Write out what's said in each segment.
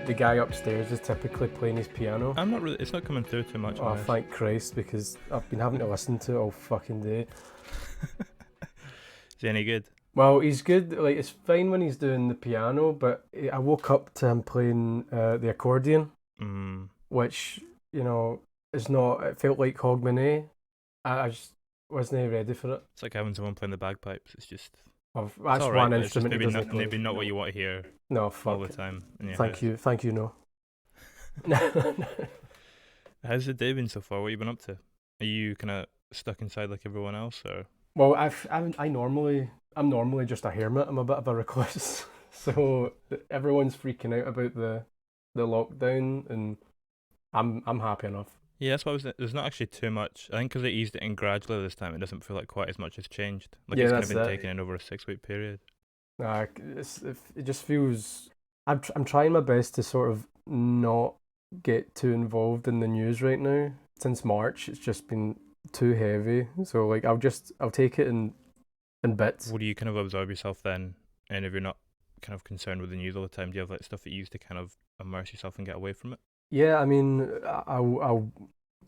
the guy upstairs is typically playing his piano. I'm not really. It's not coming through too much. Oh, on this. thank Christ, because I've been having to listen to it all fucking day. Is he any good? Well, he's good. Like, it's fine when he's doing the piano, but I woke up to him playing the accordion, which, you know, is not. It felt like Hogmanay. I just wasn't ready for it. It's like having someone playing the bagpipes. It's just. That's all right, one but it's just instrument. maybe not what you want to hear No, fuck. all the time. Thank you, no. How's the day been so far? What have you been up to? Are you kind of stuck inside like everyone else, or? Well, I'm normally just a hermit. I'm a bit of a recluse, so everyone's freaking out about the lockdown, and I'm happy enough. Yeah, that's what there's not actually too much. I think because they eased it in gradually this time, it doesn't feel like quite as much has changed. Like it's kind of been taken in over a 6-week period. It just feels. I'm trying my best to sort of not get too involved in the news right now. Since March, it's just been too heavy. So like I'll take it in bits. What do you kind of absorb yourself then? And if you're not kind of concerned with the news all the time, do you have like stuff that you use to kind of immerse yourself and get away from it? Yeah, I mean, I'll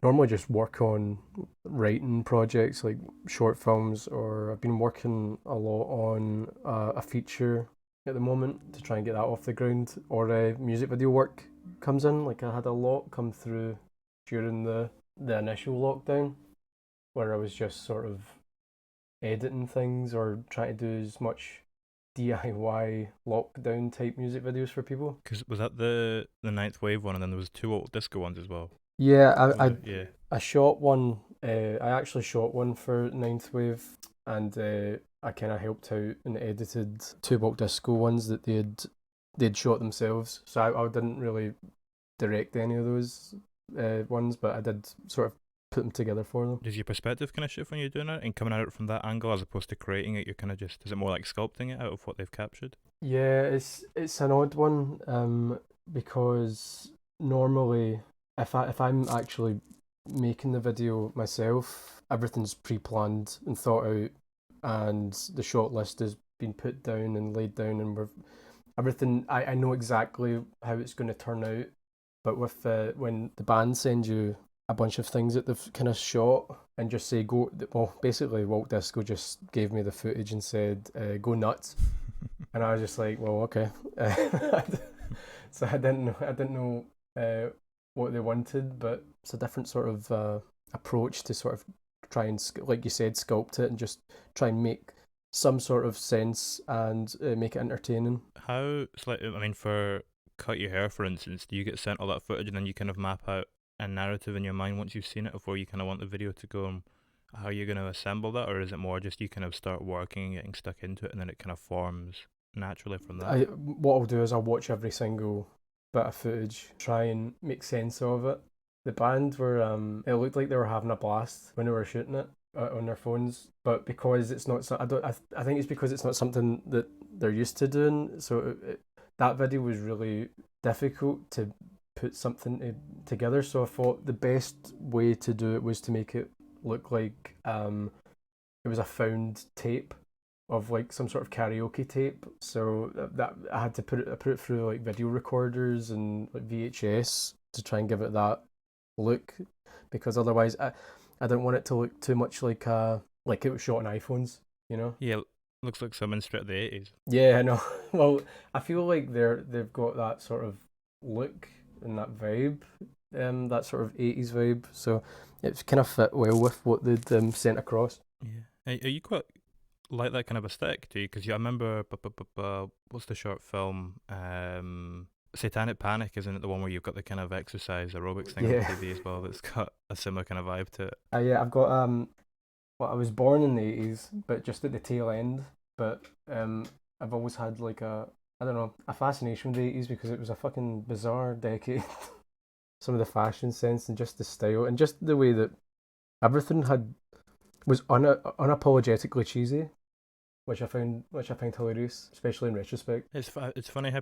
normally just work on writing projects like short films, or I've been working a lot on a feature at the moment to try and get that off the ground, or music video work comes in. Like I had a lot come through during the initial lockdown, where I was just sort of editing things or trying to do as much DIY lockdown type music videos for people. Because was that the Ninth Wave one, and then there was 2 Walt Disco ones as well? Yeah, I shot one. I actually shot one for Ninth Wave, and I kind of helped out and edited 2 Walt Disco ones that they'd shot themselves. So I didn't really direct any of those ones, but I did sort of put them together for them. Does your perspective kind of shift when you're doing it and coming at it from that angle as opposed to creating it? You're kind of just, is it more like sculpting it out of what they've captured? Yeah, it's an odd one because normally if I'm actually making the video myself, everything's pre-planned and thought out, and the shot list has been put down and laid down, and everything. I know exactly how it's going to turn out. But with when the band send you a bunch of things that they've kind of shot and just say go, well, basically Walt Disco just gave me the footage and said go nuts, and I was just like, well, okay. So I didn't know what they wanted, but it's a different sort of approach to sort of try and, like you said, sculpt it and just try and make some sort of sense and make it entertaining. How, I mean, for Cut Your Hair, for instance, do you get sent all that footage and then you kind of map out a narrative in your mind once you've seen it before you kind of want the video to go, and how you're going to assemble that? Or is it more just you kind of start working and getting stuck into it and then it kind of forms naturally from that? What I'll do is I'll watch every single bit of footage, try and make sense of it. The band were, it looked like they were having a blast when they were shooting it on their phones, but because it's not, I think it's because it's not something that they're used to doing, so that video was really difficult to put something together. So I thought the best way to do it was to make it look like it was a found tape of like some sort of karaoke tape. So that I had to put it through like video recorders and like VHS to try and give it that look, because otherwise I didn't want it to look too much like it was shot on iPhones, you know? Yeah, looks like something straight out of the 80s. Yeah, I know. Well, I feel like they've got that sort of look and that vibe, that sort of 80s vibe. So it's kind of fit well with what they'd sent across. Yeah. Are you quite like that kind of aesthetic, do you? Because I remember, what's the short film? Satanic Panic, isn't it the one where you've got the kind of exercise aerobics thing on TV as well that's got a similar kind of vibe to it? Yeah, I've got well, I was born in the 80s, but just at the tail end. But I've always had like a fascination with the 80s because it was a fucking bizarre decade. Some of the fashion sense and just the style and just the way that everything was unapologetically cheesy, which I find hilarious, especially in retrospect. It's funny how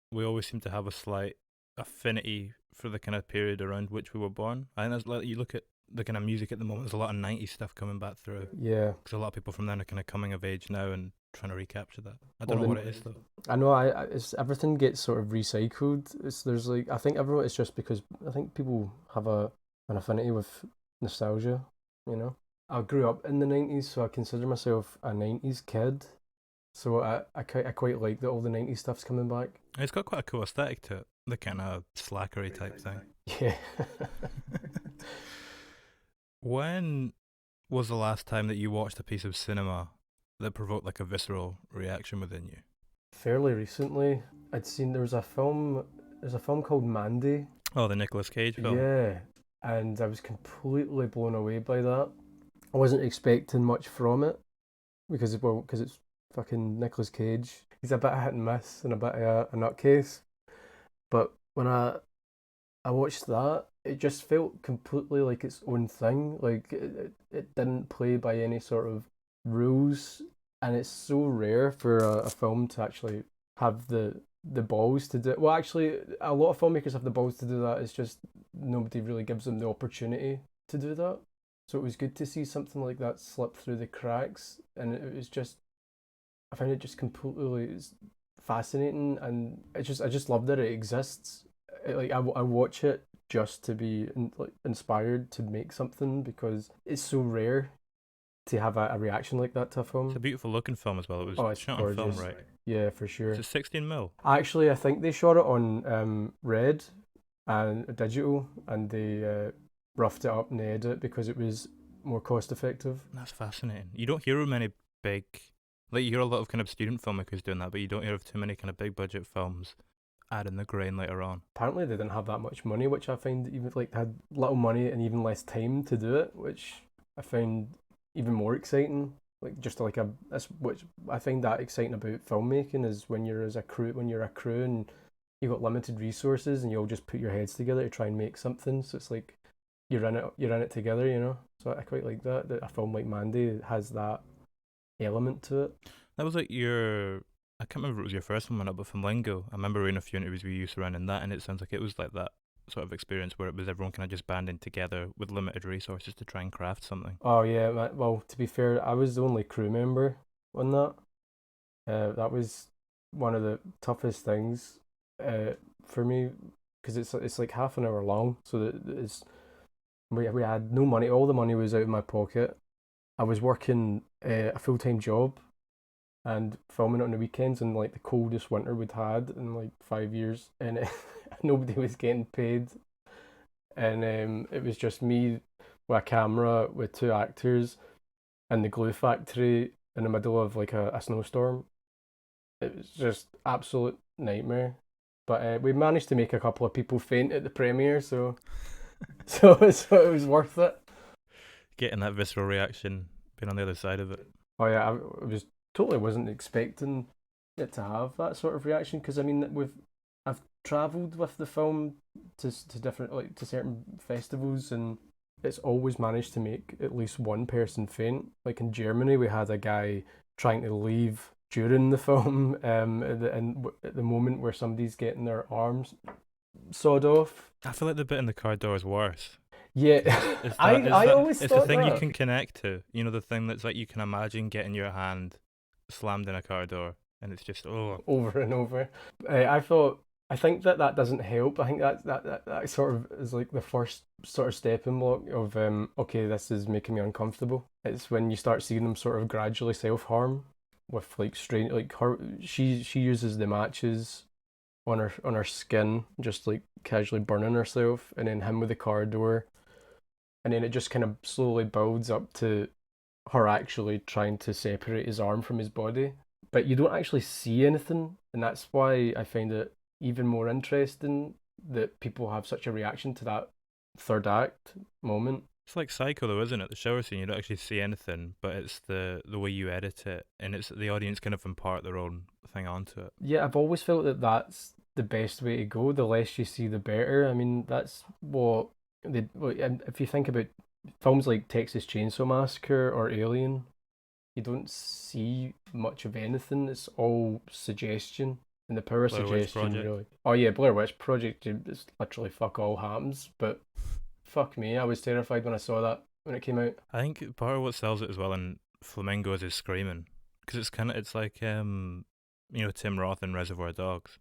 we always seem to have a slight affinity for the kind of period around which we were born. I think that's like, you look at the kind of music at the moment, there's a lot of 90s stuff coming back through. Yeah. Because a lot of people from then are kind of coming of age now and trying to recapture that. I Well, don't know what it is though. I know it's everything gets sort of recycled. There's like I think everyone it's just because I think people have an affinity with nostalgia, you know. I grew up in the 90s, so I consider myself a 90s kid. So I quite like that all the 90s stuff's coming back. It's got quite a cool aesthetic to it. The kind of slackery type thing. Yeah. When was the last time that you watched a piece of cinema that provoked like a visceral reaction within you? Fairly recently, I'd seen there's a film called Mandy. Oh, the Nicolas Cage film. Yeah, and I was completely blown away by that. I wasn't expecting much from it because it's fucking Nicolas Cage. He's a bit of hit and miss and a bit of a nutcase. But when I watched that, it just felt completely like its own thing. Like it didn't play by any sort of rules, and it's so rare for a film to actually have the balls to do it. Well, actually, a lot of filmmakers have the balls to do that. It's just nobody really gives them the opportunity to do that. So it was good to see something like that slip through the cracks, and it was just I found it just completely fascinating, and I just love that it exists. I watch it just to be like inspired to make something because it's so rare to have a reaction like that to a film. It's a beautiful looking film as well. It was Oh, it's shot on film, gorgeous. right? Yeah, for sure. Is it 16 mil? Actually, I think they shot it on red and digital, and they roughed it up in the edit because it was more cost effective. That's fascinating. You don't hear of many big, like you hear a lot of kind of student filmmakers doing that, but you don't hear of too many kind of big budget films adding the grain later on. Apparently, they didn't have that much money, which I find even like they had little money and even less time to do it, which I find even more exciting. Like just like that's which I find that exciting about filmmaking is when you're a crew and you've got limited resources and you all just put your heads together to try and make something. So it's like you're in it together, you know. So I quite like that a film like Mandy has that element to it. That was like I can't remember if it was your first one or not, but Flamingo. I remember reading a few interviews with you surrounding that, and it sounds like it was like that sort of experience where it was everyone kind of just banding together with limited resources to try and craft something. Oh yeah, well to be fair, I was the only crew member on that. That was one of the toughest things for me because it's like half an hour long, so that it's we had no money. All the money was out of my pocket. I was working a full time job and filming it on the weekends in like the coldest winter we'd had in like 5 years, and nobody was getting paid, and it was just me with a camera with two actors in the glue factory in the middle of like a snowstorm. It was just absolute nightmare. But we managed to make a couple of people faint at the premiere, so so it was worth it. Getting that visceral reaction, being on the other side of it. Oh yeah, I was totally wasn't expecting it to have that sort of reaction because I mean I've travelled with the film to different like to certain festivals and it's always managed to make at least one person faint. Like in Germany, we had a guy trying to leave during the film, at the moment where somebody's getting their arms sawed off. I feel like the bit in the car door is worse. Yeah, I always it's thought the thing that. you can connect to. You know, the thing that's like you can imagine getting your hand slammed in a car door, and it's just over and over. I think that doesn't help. I think that sort of is like the first sort of stepping block of okay, this is making me uncomfortable. It's when you start seeing them sort of gradually self harm with like strain like her she uses the matches on her skin, just like casually burning herself, and then him with the car door, and then it just kind of slowly builds up to her actually trying to separate his arm from his body, but you don't actually see anything, and that's why I find it even more interesting that people have such a reaction to that third act moment. It's like Psycho though, isn't it? The shower scene, you don't actually see anything, but it's the way you edit it, and it's the audience kind of impart their own thing onto it. Yeah, I've always felt that that's the best way to go. The less you see, the better. I mean, that's what and if you think about films like Texas Chainsaw Massacre or Alien, you don't see much of anything. It's all suggestion and the power of Blair Witch suggestion, Project. really. Oh yeah, Blair Witch Project. It's literally fuck all happens, but fuck me, I was terrified when I saw that when it came out. I think part of what sells it as well in Flamingo is his screaming, Because it's like Tim Roth in Reservoir Dogs.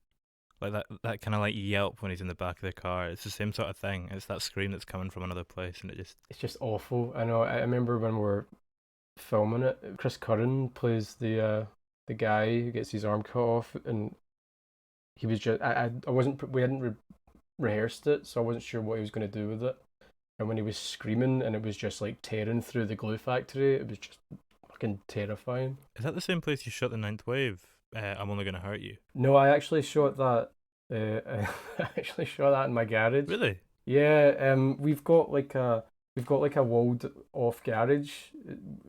Like that kind of like yelp when he's in the back of the car. It's the same sort of thing. It's that scream that's coming from another place, and it just It's just awful. I know. I remember when we were filming it. Chris Curran plays the guy who gets his arm cut off, and he was just I wasn't we hadn't rehearsed it, so I wasn't sure what he was going to do with it. And when he was screaming and it was just like tearing through the glue factory, it was just fucking terrifying. is that the same place you shot the Ninth Wave? I'm only gonna hurt you. No, I actually shot that. I actually shot that in my garage. Really? Yeah, we've got like a walled off garage,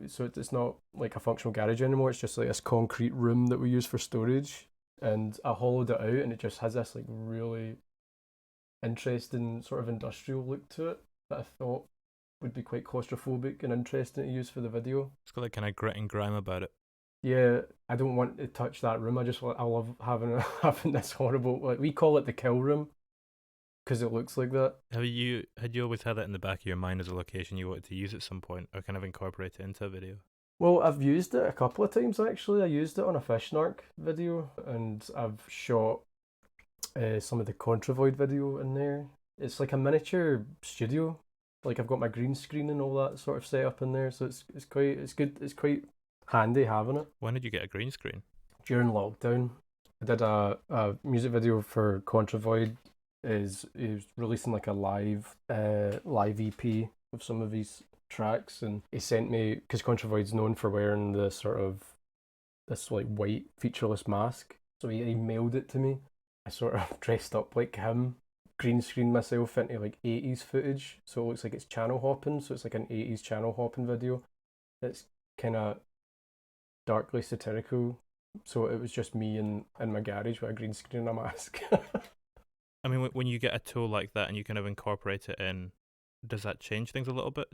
so it's not like a functional garage anymore. It's just like this concrete room that we use for storage, and I hollowed it out, and it just has this like really interesting sort of industrial look to it that I thought would be quite claustrophobic and interesting to use for the video. It's got that kind of grit and grime about it. Yeah, I don't want to touch that room. I love having having this horrible, like we call it the kill room because it looks like that. Had you always had that in the back of your mind as a location you wanted to use at some point, or kind of incorporate it into a video? Well, I've used it a couple of times actually. I used it on a Fish Narc video, and I've shot some of the Contravoid video in there. It's like a miniature studio. Like I've got my green screen and all that sort of set up in there, so it's good. It's quite handy having it. When did you get a green screen? During lockdown, I did a music video for Contravoid. He was releasing like a live EP of some of his tracks, and he sent me, because Contravoid's known for wearing the sort of this like white featureless mask, so he mailed it to me. I sort of dressed up like him, green screened myself into like 80s footage, so it looks like it's channel hopping, so it's like an 80s channel hopping video. It's kind of darkly satirical, so it was just me in my garage with a green screen and a mask. I mean, when you get a tool like that and you kind of incorporate it in, does that change things a little bit?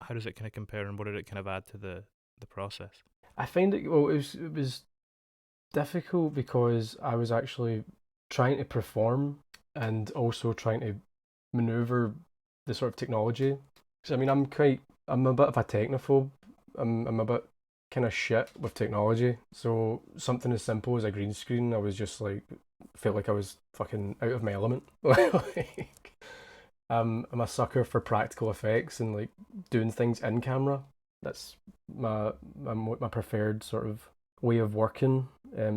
How does it kind of compare, and what did it kind of add to the process? I find it was difficult because I was actually trying to perform and also trying to maneuver the sort of technology. Because I mean, I'm a bit of a technophobe. I'm a bit kind of shit with technology. So something as simple as a green screen, I was just like felt like I was fucking out of my element. Like, I'm a sucker for practical effects and like doing things in camera. That's my preferred sort of way of working.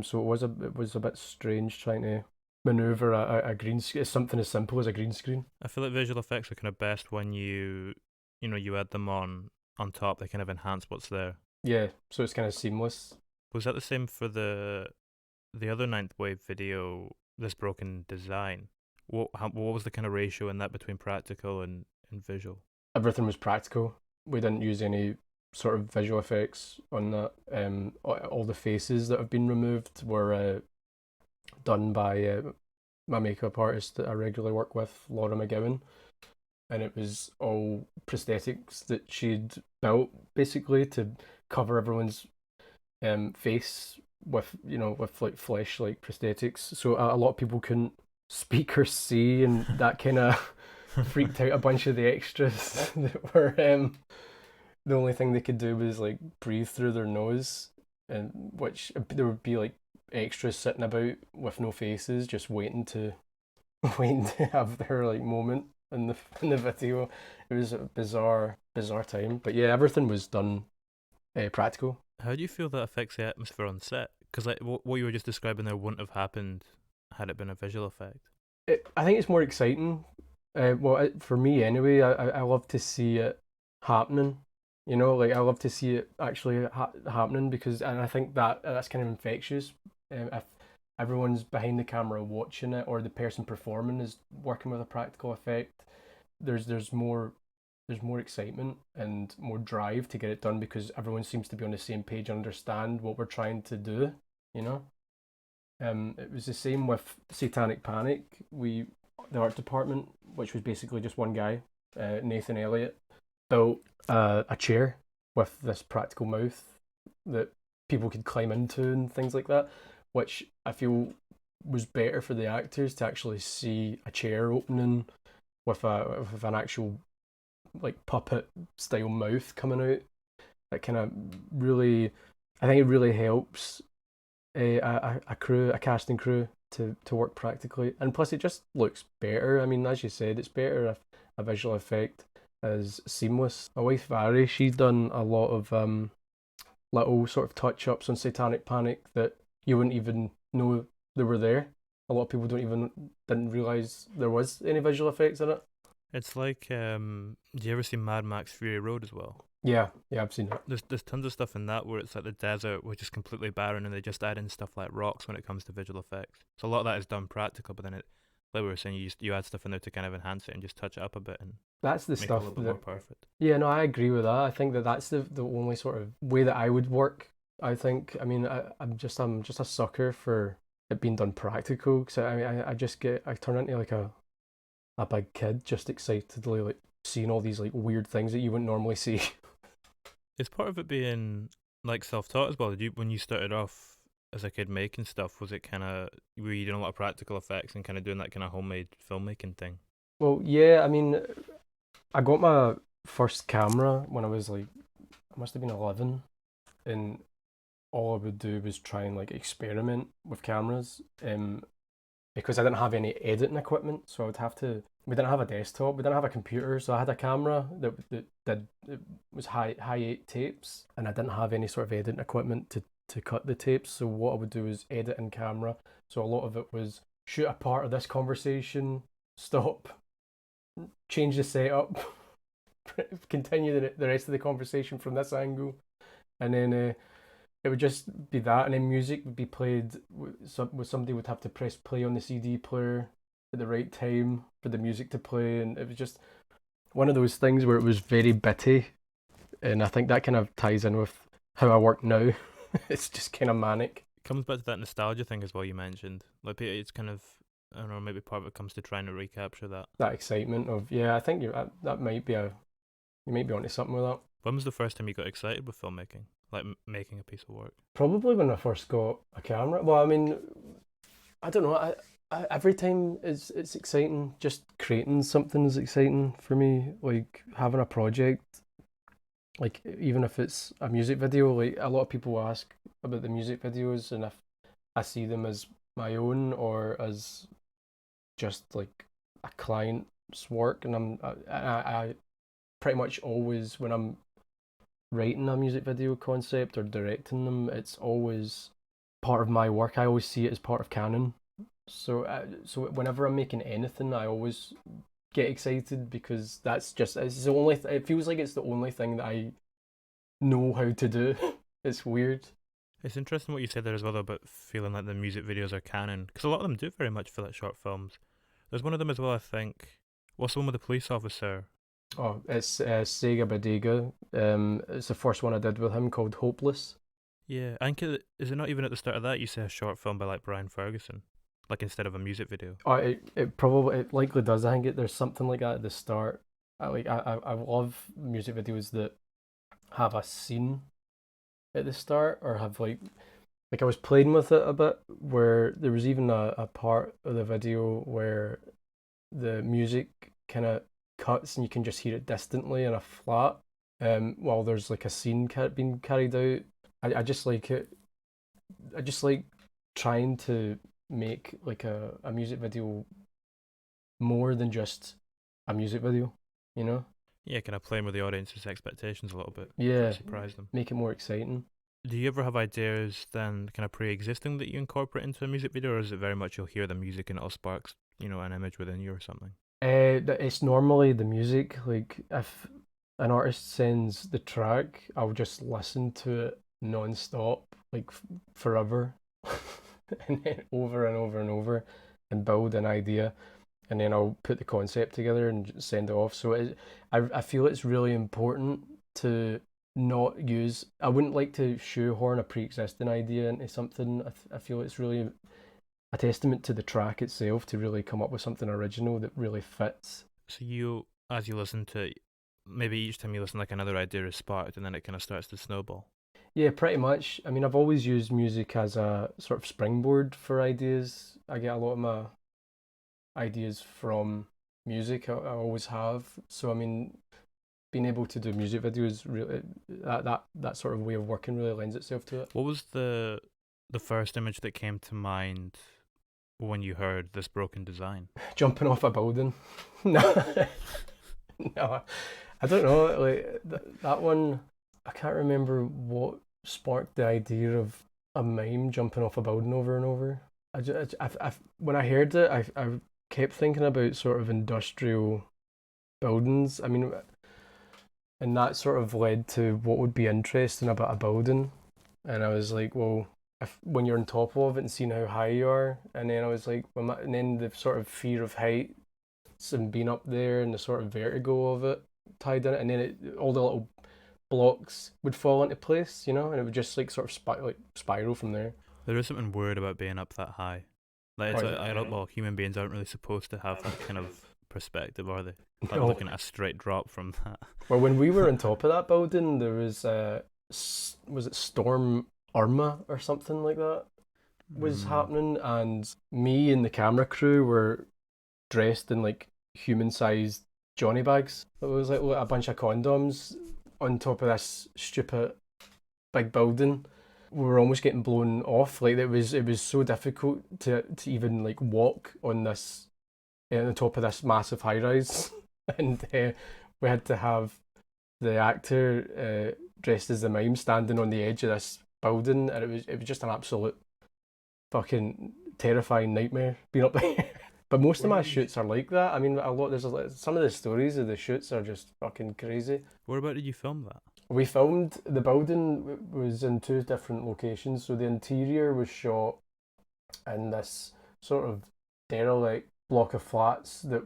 So it was a bit strange trying to maneuver a green screen, something as simple as a green screen. I feel like visual effects are kind of best when you add them on top. They kind of enhance what's there. Yeah, so it's kind of seamless. Was that the same for the other Ninth Wave video, This Broken Design? What was the kind of ratio in that between practical and visual? Everything was practical. We didn't use any sort of visual effects on that. All the faces that have been removed were done by my makeup artist that I regularly work with, Laura McGowan, and it was all prosthetics that she'd built basically to cover everyone's face with like flesh like prosthetics, so a lot of people couldn't speak or see, and that kind of freaked out a bunch of the extras that were the only thing they could do was like breathe through their nose, and which there would be like extras sitting about with no faces, just waiting to have their like moment in the video. It was a bizarre time, but yeah, everything was done practical. How do you feel that affects the atmosphere on set? Because like what you were just describing there wouldn't have happened had it been a visual effect. I think it's more exciting. For me anyway, I love to see it happening. Like I love to see it actually happening, and I think that's kind of infectious. If everyone's behind the camera watching it, or the person performing is working with a practical effect, there's more excitement and more drive to get it done because everyone seems to be on the same page and understand what we're trying to do. You know. It was the same with Satanic Panic. The art department, which was basically just one guy, Nathan Elliott, built a chair with this practical mouth that people could climb into and things like that, which I feel was better for the actors to actually see a chair opening with an actual like puppet style mouth coming out. That kind of really I think it really helps a casting crew to work practically, and plus it just looks better. I mean, as you said, it's better if a visual effect is seamless. My wife Vary, she's done a lot of little sort of touch ups on Satanic Panic that you wouldn't even know they were there. A lot of people didn't realize there was any visual effects in it. It's like, do you ever see Mad Max Fury Road as well? Yeah, yeah, I've seen it. There's tons of stuff in that where it's like the desert, which is completely barren, and they just add in stuff like rocks when it comes to visual effects. So a lot of that is done practical, but then like we were saying, you add stuff in there to kind of enhance it and just touch it up a bit and That's the make it a stuff little bit more that. perfect. Yeah, no, I agree with that. I think that that's the only sort of way that I would work. I think. I mean, I'm just a sucker for it being done practical. Because I mean, I turn into like a big kid, just excitedly like seeing all these like weird things that you wouldn't normally see. Is part of it being like self-taught as well? Did you when you started off as a kid making stuff, was it kind of were you doing a lot of practical effects and kind of doing that kind of homemade filmmaking thing? Well, yeah, I mean, I got my first camera when I was like, I must have been 11, and all I would do was try and like experiment with cameras. Because I didn't have any editing equipment, so I would have to. We didn't have a desktop, we didn't have a computer, so I had a camera that did it was high eight tapes, and I didn't have any sort of editing equipment to cut the tapes. So what I would do is edit in camera. So a lot of it was shoot a part of this conversation, stop, change the setup, continue the rest of the conversation from this angle, and then it would just be that, and then music would be played. Somebody would have to press play on the CD player at the right time for the music to play, and it was just one of those things where it was very bitty, and I think that kind of ties in with how I work now. It's just kind of manic. It comes back to that nostalgia thing as well you mentioned. Like it's kind of I don't know, maybe part of it comes to trying to recapture that. That excitement of yeah, I think that might be you might be onto something with that. When was the first time you got excited with filmmaking? Like making a piece of work? Probably when I first got a camera. Well, I mean, I don't know. Every time it's exciting. Just creating something is exciting for me. Like having a project, like even if it's a music video. Like a lot of people ask about the music videos, and if I see them as my own or as just like a client's work, and I pretty much always when I'm writing a music video concept or directing them, it's always part of my work. I always see it as part of canon. So whenever I'm making anything, I always get excited because that's just it's the only. It feels like it's the only thing that I know how to do. It's weird. It's interesting what you said there as well though, about feeling like the music videos are canon, because a lot of them do very much feel like short films. There's one of them as well, I think. What's the one with the police officer? Oh, it's Sega Bodega. It's the first one I did with him called Hopeless. Yeah, I think is it not even at the start of that you say a short film by like Brian Ferguson, like instead of a music video. Oh, it likely does. I think there's something like that at the start. I love music videos that have a scene at the start or have like I was playing with it a bit where there was even a part of the video where the music kind of cuts and you can just hear it distantly in a flat while there's like a scene being carried out. I just like it. I just like trying to make like a music video more than just a music video, you know? Yeah, kind of playing with the audience's expectations a little bit, trying Yeah, to surprise them. make it more exciting. Do you ever have ideas then kind of pre-existing that you incorporate into a music video, or is it very much you'll hear the music and it'll spark, an image within you or something? It's normally the music. Like if an artist sends the track, I'll just listen to it non-stop, like forever, and then over and over and over, and build an idea, and then I'll put the concept together and send it off. So I feel it's really important to not use. I wouldn't like to shoehorn a pre-existing idea into something. I feel it's really a testament to the track itself to really come up with something original that really fits. So you, as you listen to, maybe each time you listen, like another idea is sparked, and then it kind of starts to snowball. Yeah, pretty much. I mean, I've always used music as a sort of springboard for ideas. I get a lot of my ideas from music. I always have. So, I mean, being able to do music videos really that sort of way of working really lends itself to it. What was the first image that came to mind when you heard this broken design? Jumping off a building. No, no, I don't know. Like that one, I can't remember what sparked the idea of a mime jumping off a building over and over. When I heard it, I kept thinking about sort of industrial buildings. I mean, and that sort of led to what would be interesting about a building. And I was like, well, when you're on top of it and seeing how high you are, and then I was like, and then the sort of fear of heights and being up there and the sort of vertigo of it tied in it, and then all the little blocks would fall into place, and it would just like sort of spiral from there. There is something weird about being up that high. Like, I don't. Well, human beings aren't really supposed to have that kind of perspective, are they? Like looking at a straight drop from that. Well, when we were on top of that building, there was was it Storm Irma or something like that was happening, and me and the camera crew were dressed in like human-sized Johnny bags. It was like a bunch of condoms on top of this stupid big building. We were almost getting blown off. Like it was so difficult to even like walk on this on the top of this massive high rise, and we had to have the actor dressed as the mime standing on the edge of this building, and it was just an absolute fucking terrifying nightmare being up there. But most of my shoots are like that. I mean, some of the stories of the shoots are just fucking crazy. Where about did you film that? We filmed the building was in 2 different locations. So the interior was shot in this sort of derelict block of flats that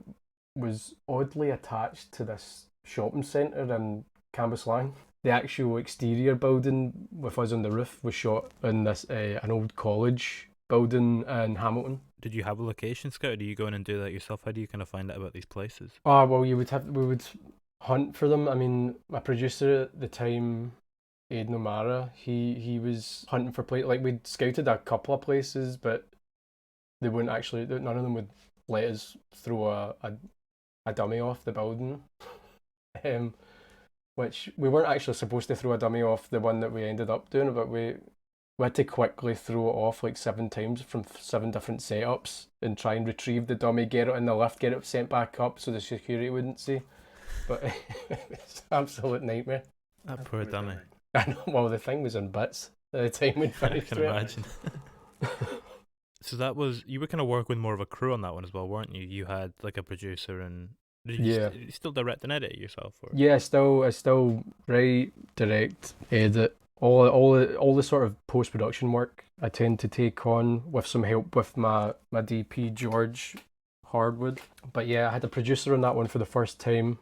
was oddly attached to this shopping centre in Cambuslang. The actual exterior building with us on the roof was shot in this an old college building in Hamilton. Did you have a location scout, or do you go in and do that yourself? How do you kind of find out about these places? Oh, well, we would hunt for them. I mean, my producer at the time, Aidan O'Mara, he was hunting for places. Like, we'd scouted a couple of places, but they wouldn't actually, none of them would let us throw a dummy off the building. Which we weren't actually supposed to throw a dummy off the one that we ended up doing, but we had to quickly throw it off like 7 times from 7 different setups and try and retrieve the dummy, get it in the lift, get it sent back up so the security wouldn't see. But it's an absolute nightmare. That poor dummy. I know, well, the thing was in bits at the time we'd finished. I can imagine. So that was, you were kind of working with more of a crew on that one as well, weren't you? You had like a producer and did you still direct and edit it yourself? Or? Yeah, I still write, direct, edit, all the sort of post-production work I tend to take on with some help with my DP George Hardwood. But yeah, I had a producer on that one for the first time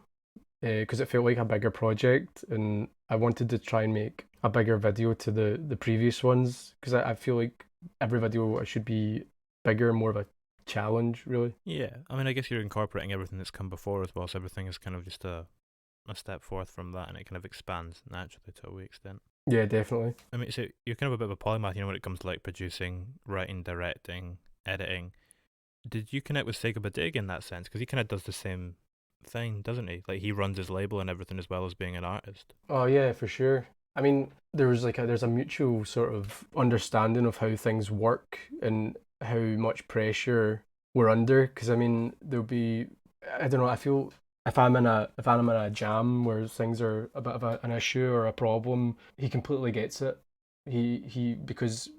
because it felt like a bigger project, and I wanted to try and make a bigger video to the previous ones because I feel like every video should be bigger and more of a challenge, really. Yeah, I mean, I guess you're incorporating everything that's come before as well, so everything is kind of just a step forth from that, and it kind of expands naturally to a wee extent. Yeah, definitely. I mean, so you're kind of a bit of a polymath, when it comes to like producing, writing, directing, editing. Did you connect with Sega Bodega in that sense? Because he kind of does the same thing, doesn't he? Like, he runs his label and everything as well as being an artist. Oh yeah, for sure. I mean, there's a mutual sort of understanding of how things work and how much pressure we're under. Because I mean, there'll be, I don't know, I feel if I'm in a jam where things are a bit of an issue or a problem, he completely gets it. He because,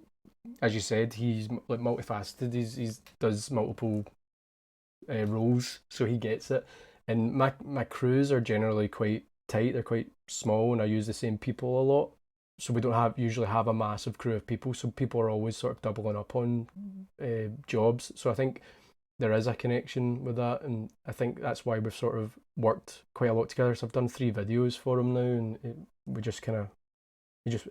as you said, he's like multifaceted. He's does multiple roles, so he gets it. And my crews are generally quite tight. They're quite small, and I use the same people a lot. So we don't usually have a massive crew of people. So people are always sort of doubling up on jobs. So I think there is a connection with that, and I think that's why we've sort of worked quite a lot together. So I've done 3 videos for him now, and we just kind of,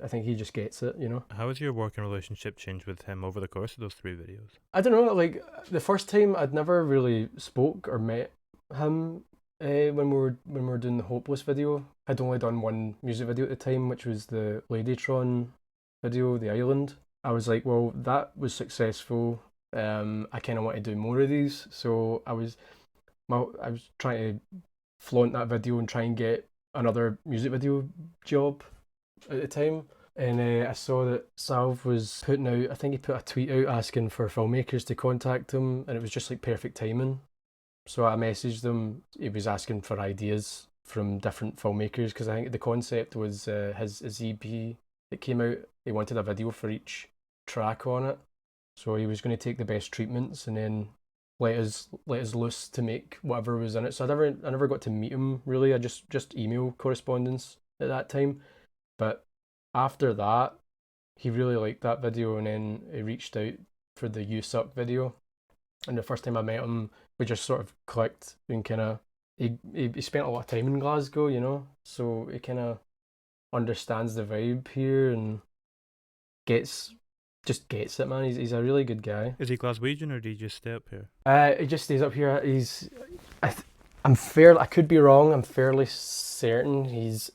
I think he just gets it, How has your working relationship changed with him over the course of those 3 videos? I don't know, like the first time I'd never really spoke or met him when we were doing the Hopeless video. I'd only done one music video at the time, which was the Ladytron video, The Island. I was like, well, that was successful. I kind of want to do more of these, so I was trying to flaunt that video and try and get another music video job at the time. And I saw that Salve was putting out, I think he put a tweet out asking for filmmakers to contact him, and it was just like perfect timing. So I messaged him. He was asking for ideas from different filmmakers because I think the concept was his EP that came out. He wanted a video for each track on it, so he was going to take the best treatments and then let us loose to make whatever was in it. So I never got to meet him really. I just email correspondence at that time, but after that, he really liked that video, and then he reached out for the You Suck video. And the first time I met him, we just sort of clicked and kind of he spent a lot of time in Glasgow, you know, so he kind of understands the vibe here and gets gets it, man. He's a really good guy. Is he Glaswegian or do you just stay up here? He just stays up here. I'm fair. I could be wrong. I'm fairly certain he's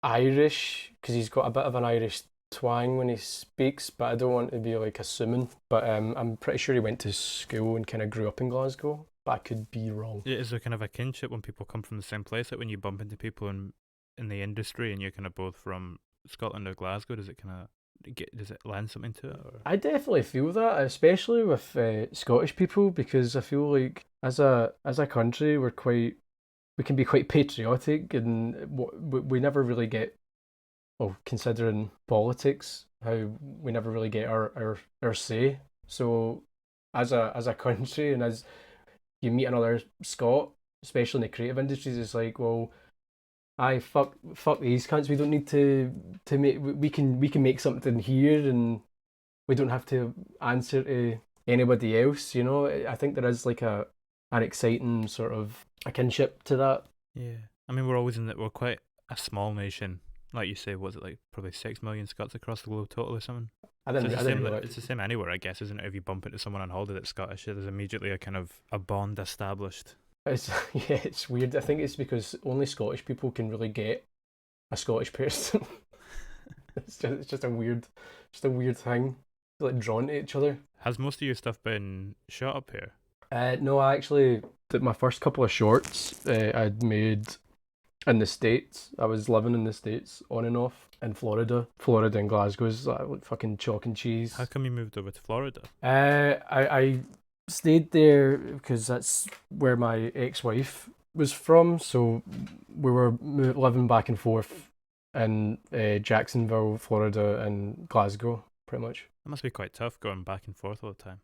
Irish because he's got a bit of an Irish twang when he speaks, but I don't want to be like assuming. But I'm pretty sure he went to school and kind of grew up in Glasgow, but I could be wrong. Yeah, is there kind of a kinship when people come from the same place? Like when you bump into people in the industry and you're kind of both from Scotland or Glasgow, does it lend something to it? Or? I definitely feel that, especially with Scottish people, because I feel like as a country we can be quite patriotic, and we never really get, well, considering politics, how we never really get our say. So as a country, and as you meet another Scot, especially in the creative industries, it's like, well, fuck these cunts. We don't need to make. We can make something here, and we don't have to answer to anybody else. You know, I think there is like an exciting sort of a kinship to that. Yeah, I mean, we're quite a small nation. Like you say, was it like probably 6 million Scots across the globe total or something? It's the same anywhere, I guess, isn't it? If you bump into someone on holiday that's Scottish, there's immediately a kind of a bond established. It's weird. I think it's because only Scottish people can really get a Scottish person. It's just a weird thing. Like drawn to each other. Has most of your stuff been shot up here? No, I actually did my first couple of shorts. I'd made in the States. I was living in the States on and off in Florida. Florida and Glasgow is like fucking chalk and cheese. How come you moved over to Florida? I stayed there because that's where my ex-wife was from. So we were living back and forth in Jacksonville, Florida, and Glasgow, pretty much. That must be quite tough going back and forth all the time.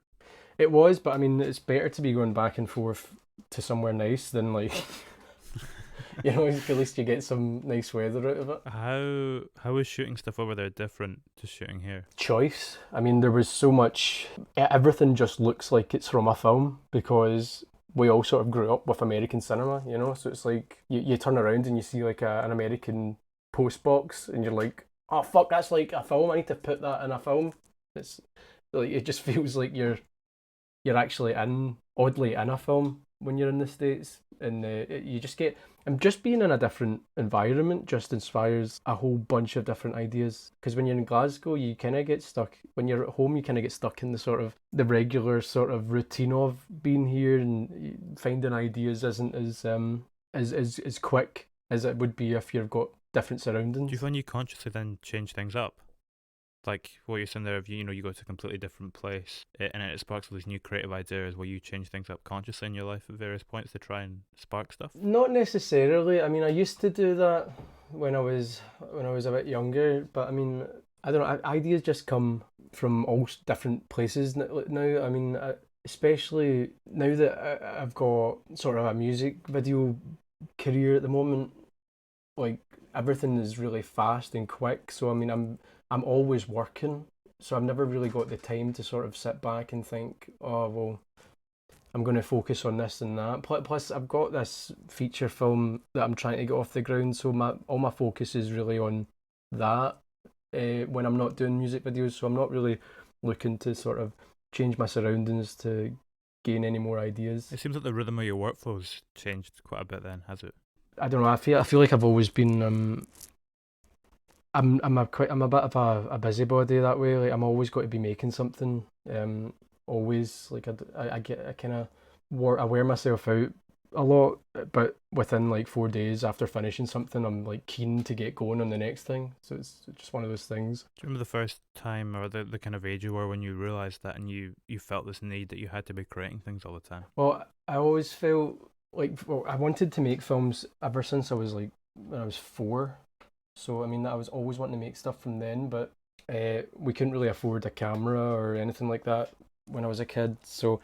It was, but I mean, it's better to be going back and forth to somewhere nice than like, you know, at least you get some nice weather out of it. How is shooting stuff over there different to shooting here? Choice. I mean, there was so much. Everything just looks like it's from a film because we all sort of grew up with American cinema, you know. So it's like you turn around and you see like an American post box, and you're like, oh fuck, that's like a film. I need to put that in a film. It's like it just feels like you're actually oddly in a film when you're in the States, and you just get. And just being in a different environment just inspires a whole bunch of different ideas. Because when you're in Glasgow, you kind of get stuck. When you're at home, you kind of get stuck in the sort of the regular sort of routine of being here, and finding ideas isn't as quick as it would be if you've got different surroundings. Do you find you consciously then change things up? Like what you're saying there, if you go to a completely different place and it sparks all these new creative ideas, will you change things up consciously in your life at various points to try and spark stuff? Not necessarily. I mean, I used to do that when I was a bit younger, but I mean, I don't know. Ideas just come from all different places now. I mean, especially now that I've got sort of a music video career at the moment. Like everything is really fast and quick. So I mean, I'm always working, so I've never really got the time to sort of sit back and think, oh, well, I'm going to focus on this and that. Plus, I've got this feature film that I'm trying to get off the ground, so all my focus is really on that when I'm not doing music videos, so I'm not really looking to sort of change my surroundings to gain any more ideas. It seems like the rhythm of your workflow's changed quite a bit then, has it? I don't know, I feel like I've always been... I'm a bit of a busybody that way. Like I'm always got to be making something. Always like I kind of I wear myself out a lot, but within like 4 days after finishing something, I'm like keen to get going on the next thing. So it's just one of those things. Do you remember the first time or the kind of age you were when you realised that and you felt this need that you had to be creating things all the time? Well, I always felt like, well, I wanted to make films ever since I was like when I was 4. So I mean, I was always wanting to make stuff from then, but we couldn't really afford a camera or anything like that when I was a kid. So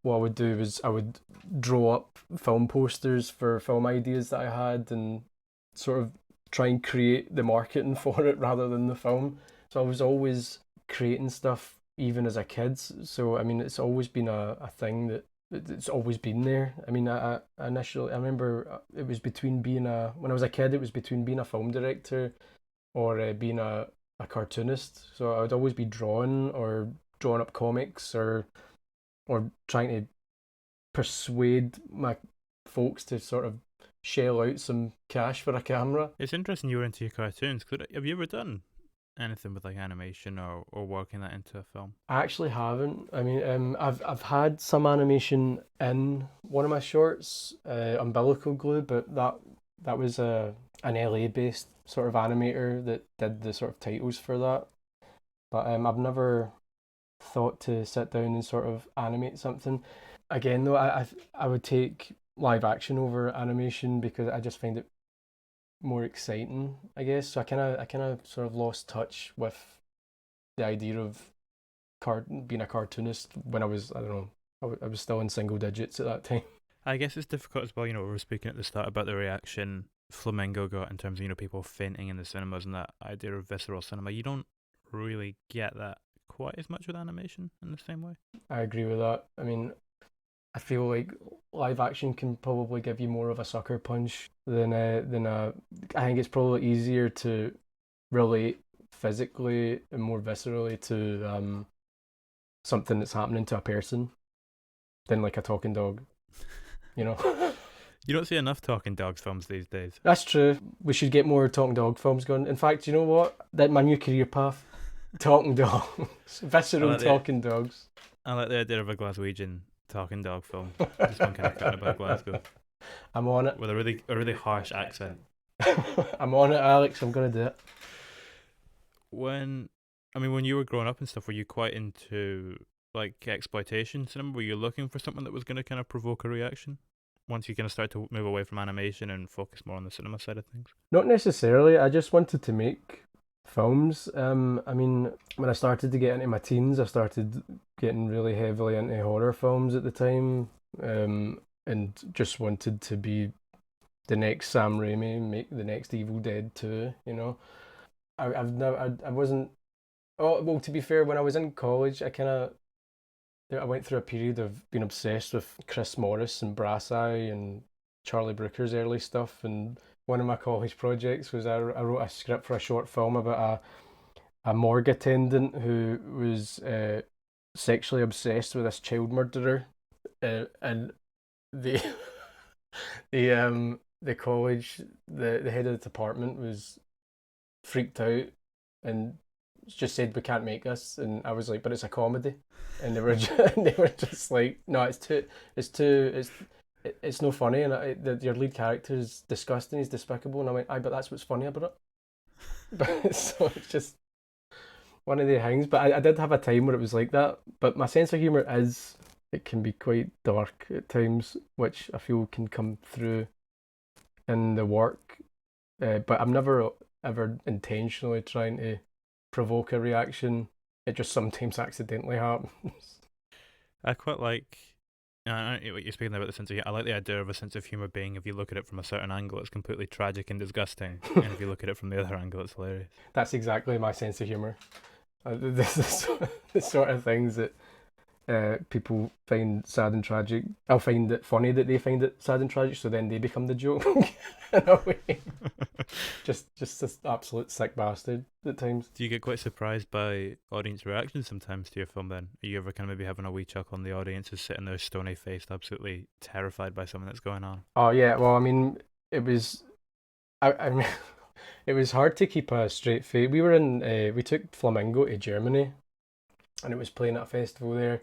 what I would do was I would draw up film posters for film ideas that I had and sort of try and create the marketing for it rather than the film. So I was always creating stuff even as a kid. So I mean, it's always been a thing that it's always been there. I mean, I initially I remember it was between being a when I was a kid, it was between being a film director or being a cartoonist. So I would always be drawing or drawing up comics or trying to persuade my folks to sort of shell out some cash for a camera. It's interesting you were into your cartoons. Have you ever done anything with like animation or working that into a film? I actually haven't. I mean, I've had some animation in one of my shorts, umbilical glue, but that was an LA based sort of animator that did the sort of titles for that. But I've never thought to sit down and sort of animate something. Again, though, I would take live action over animation because I just find it more exciting, I guess. So I kind of sort of lost touch with the idea of being a cartoonist when I was, I don't know, I was still in single digits at that time. I guess it's difficult as well. We were speaking at the start about the reaction Flamingo got in terms of people fainting in the cinemas and that idea of visceral cinema. You don't really get that quite as much with animation in the same way. I agree with that. I mean, I feel like live action can probably give you more of a sucker punch than. I think it's probably easier to relate physically and more viscerally to something that's happening to a person than like a talking dog. You know. You don't see enough talking dogs films these days. That's true. We should get more talking dog films going. In fact, you know what? That my new career path, talking dogs, visceral like talking dogs. I like the idea of a Glaswegian talking dog film. Just one kind of cut about Glasgow I'm on it. with a really harsh accent. I'm on it, Alex. I'm gonna do it. When you were growing up and stuff, were you quite into like exploitation cinema? Were you looking for something that was going to kind of provoke a reaction? Once you kind of start to move away from animation and focus more on the cinema side of things? Not necessarily. I just wanted to make films. I mean, when I started to get into my teens, I started getting really heavily into horror films at the time, and just wanted to be the next Sam Raimi, make the next Evil Dead 2. You know, I've never, I wasn't. Oh well, to be fair, when I was in college, I went through a period of being obsessed with Chris Morris and Brass Eye and Charlie Brooker's early stuff. And one of my college projects was I wrote a script for a short film about a morgue attendant who was sexually obsessed with this child murderer, and the the college the head of the department was freaked out and just said we can't make this, and I was like, but it's a comedy, and they were just like, no, it's no funny, and your lead character is disgusting, he's despicable, and I went, aye, but that's what's funny about it. But so it's just one of the things. But I did have a time where it was like that. But my sense of humor it can be quite dark at times, which I feel can come through in the work. But I'm never ever intentionally trying to provoke a reaction. It just sometimes accidentally happens. I quite like. I know what you're speaking about the sense of humor. I like the idea of a sense of humor being, if you look at it from a certain angle, it's completely tragic and disgusting, and if you look at it from the other angle, it's hilarious. That's exactly my sense of humor. This is the sort of things that people find sad and tragic. I'll find it funny that they find it sad and tragic, so then they become the joke in a way. Just this absolute sick bastard at times. Do you get quite surprised by audience reactions sometimes to your film then? Are you ever kind of maybe having a wee chuckle and the audience is sitting there stony faced, absolutely terrified by something that's going on? Oh yeah, well I mean it was I mean it was hard to keep a straight face. We took Flamingo to Germany and it was playing at a festival there,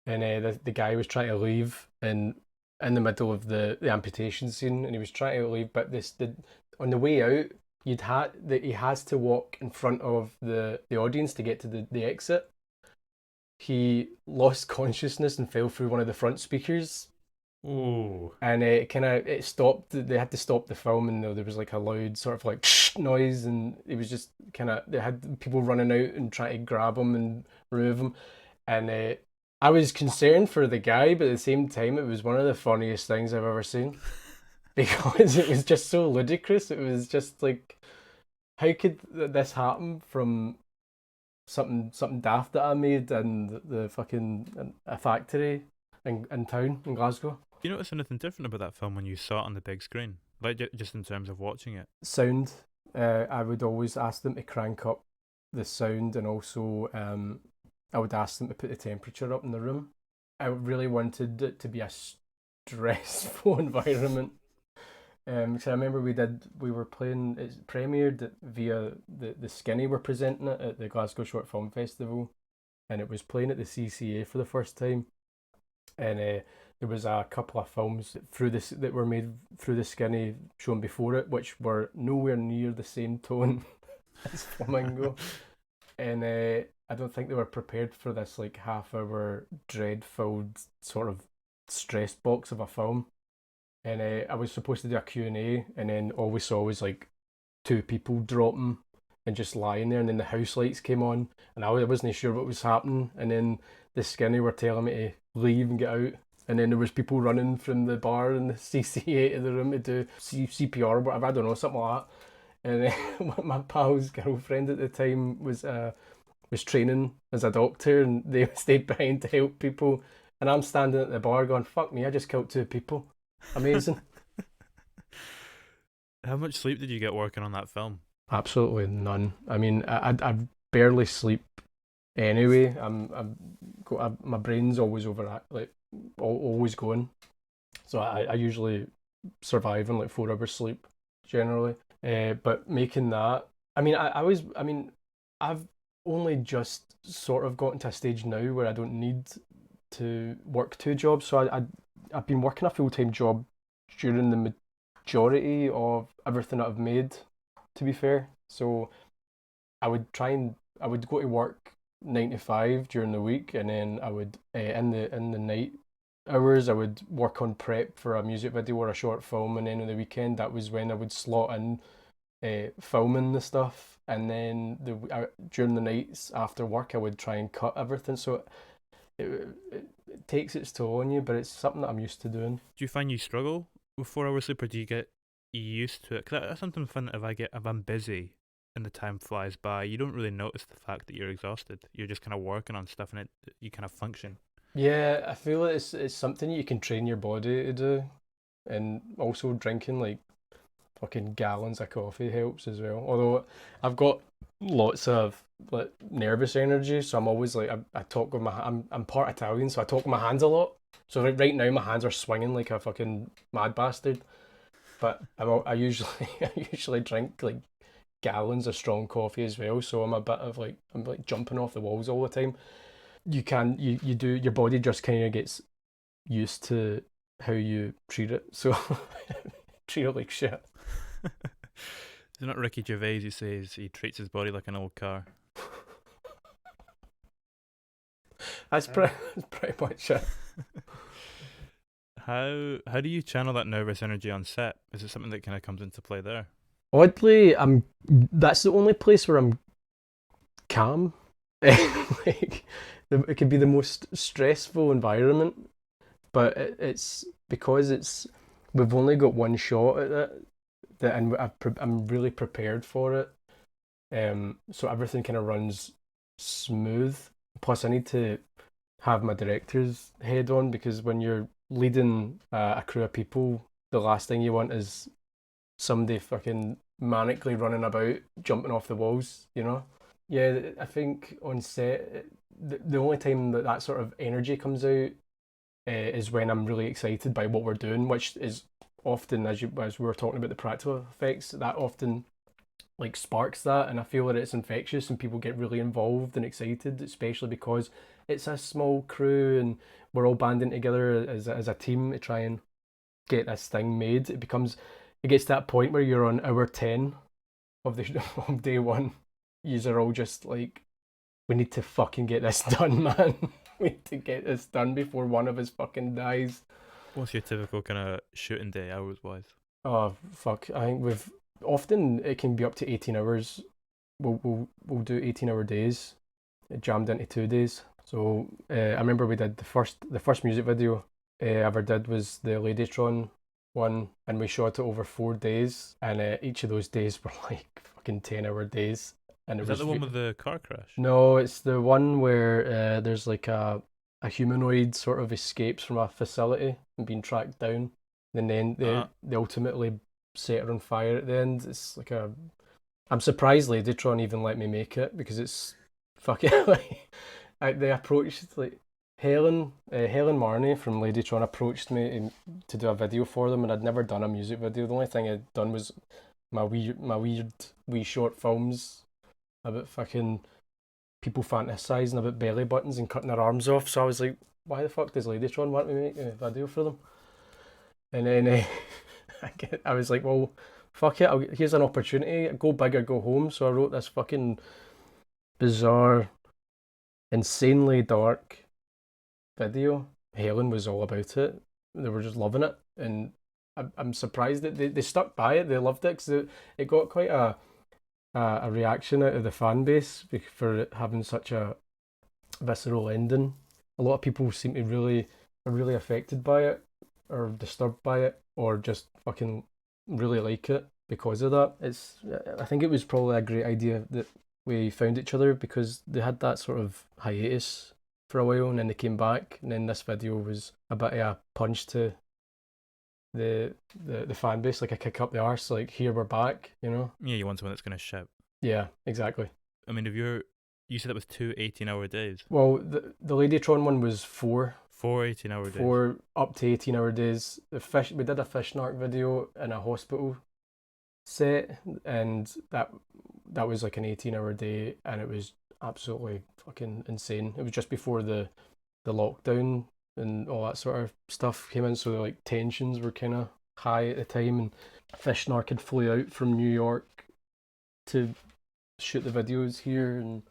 and the guy was trying to leave, and in the middle of the amputation scene, and he was trying to leave, but on the way out, he has to walk in front of the audience to get to the exit. He lost consciousness and fell through one of the front speakers. Ooh. And it stopped. They had to stop the film, and there was like a loud sort of like noise, and it was just they had people running out and trying to grab him and remove him, and I was concerned for the guy, but at the same time, it was one of the funniest things I've ever seen because it was just so ludicrous. It was just like, how could this happen from something daft that I made in the fucking a factory in town in Glasgow? Do you notice anything different about that film when you saw it on the big screen? Like just in terms of watching it? Sound. I would always ask them to crank up the sound, and also I would ask them to put the temperature up in the room. I really wanted it to be a stressful environment. So I remember we were playing. It premiered via the Skinny were presenting it at the Glasgow Short Film Festival, and it was playing at the CCA for the first time. And there was a couple of films through this that were made through the Skinny shown before it, which were nowhere near the same tone as Flamingo. And I don't think they were prepared for this like half-hour dread-filled sort of stress box of a film. And I was supposed to do a Q&A, and then all we saw was like two people dropping and just lying there, and then the house lights came on, and I wasn't sure what was happening, and then the Skinny were telling me to leave and get out, and then there was people running from the bar and the CCA to the room to do CPR or whatever, I don't know, something like that. And my pal's girlfriend at the time was training as a doctor, and they stayed behind to help people, and I'm standing at the bar going, fuck me, I just killed two people. Amazing. How much sleep did you get working on that film? Absolutely none. I mean, I barely sleep anyway. My brain's always like always going. So I usually survive on like 4 hours sleep generally. But making that, I mean, I've only just sort of gotten to a stage now where I don't need to work two jobs. So I've been working a full-time job during the majority of everything that I've made, to be fair. So I would go to work 9 to 5 during the week, and then I would in the night hours I would work on prep for a music video or a short film, and then on the weekend that was when I would slot in filming the stuff, and then during the nights after work I would try and cut everything. So it takes its toll on you, but it's something that I'm used to doing. Do you find you struggle with 4 hours sleep, or do you get used to it? Because I sometimes find that if I'm busy and the time flies by, you don't really notice the fact that you're exhausted. You're just kind of working on stuff, and you kind of function. Yeah, I feel it's something you can train your body to do, and also drinking like fucking gallons of coffee helps as well. Although I've got lots of like nervous energy, so I'm always like I talk with I'm part Italian, so I talk with my hands a lot. So right now my hands are swinging like a fucking mad bastard. But I usually I usually drink like gallons of strong coffee as well, so I'm like jumping off the walls all the time. You do, your body just kind of gets used to how you treat it, so treat it like shit. It's not Ricky Gervais who says he treats his body like an old car. That's pretty much it. How do you channel that nervous energy on set? Is it something that kind of comes into play there? Oddly, that's the only place where I'm calm. Like, it could be the most stressful environment, but it's because we've only got one shot at it, and I'm really prepared for it. So everything kind of runs smooth. Plus, I need to have my director's head on, because when you're leading a crew of people, the last thing you want is somebody fucking manically running about, jumping off the walls, you know? Yeah, I think on set, the only time that sort of energy comes out is when I'm really excited by what we're doing, which is often, as we were talking about the practical effects, that often like sparks that, and I feel that it's infectious and people get really involved and excited, especially because it's a small crew and we're all banding together as a team to try and get this thing made. It gets to that point where you're on hour 10 of the of day one. You're all just like, we need to fucking get this done, man. We need to get this done before one of us fucking dies. What's your typical kind of shooting day hours wise? Oh fuck! I think we've often it can be up to 18 hours. We'll do 18-hour days, jammed into 2 days. So I remember we did the first music video I ever did was the Ladytron one, and we shot it over 4 days, and each of those days were like fucking 10-hour days. And Is it that was the one with the car crash? no, it's the one where there's like a humanoid sort of escapes from a facility and being tracked down, and then they ultimately set her on fire at the end. It's like a I'm surprised Ladytron even let me make it because it's fucking like they approached like Helen Marney from Ladytron approached me to do a video for them, and I'd never done a music video. The only thing I'd done was my weird wee short films about fucking people fantasizing about belly buttons and cutting their arms off. So I was like, why the fuck does Ladytron want me to make a video for them? And then I was like, well, fuck it, here's an opportunity, go big or go home. So I wrote this fucking bizarre, insanely dark video. Helen was all about it. They were just loving it, and I'm surprised that they stuck by it. They loved it because it got quite a reaction out of the fan base for it having such a visceral ending. A lot of people seem to are really affected by it, or disturbed by it, or just fucking really like it because of that. I think it was probably a great idea that we found each other because they had that sort of hiatus for a while, and then they came back, and then this video was a bit of a punch to the fan base, like a kick up the arse, like here we're back, you know? Yeah, you want someone that's going to shout. Yeah, exactly. I mean, if you said it was 2 18-hour days. Well, the Ladytron one was four 4 18-hour days. 4 up to 18-hour days. We did a fish narc video in a hospital set, and that was like an 18-hour day, and it was absolutely fucking insane. It was just before the lockdown and all that sort of stuff came in, so like tensions were kind of high at the time, and fish narc had flew out from New York to shoot the videos here, and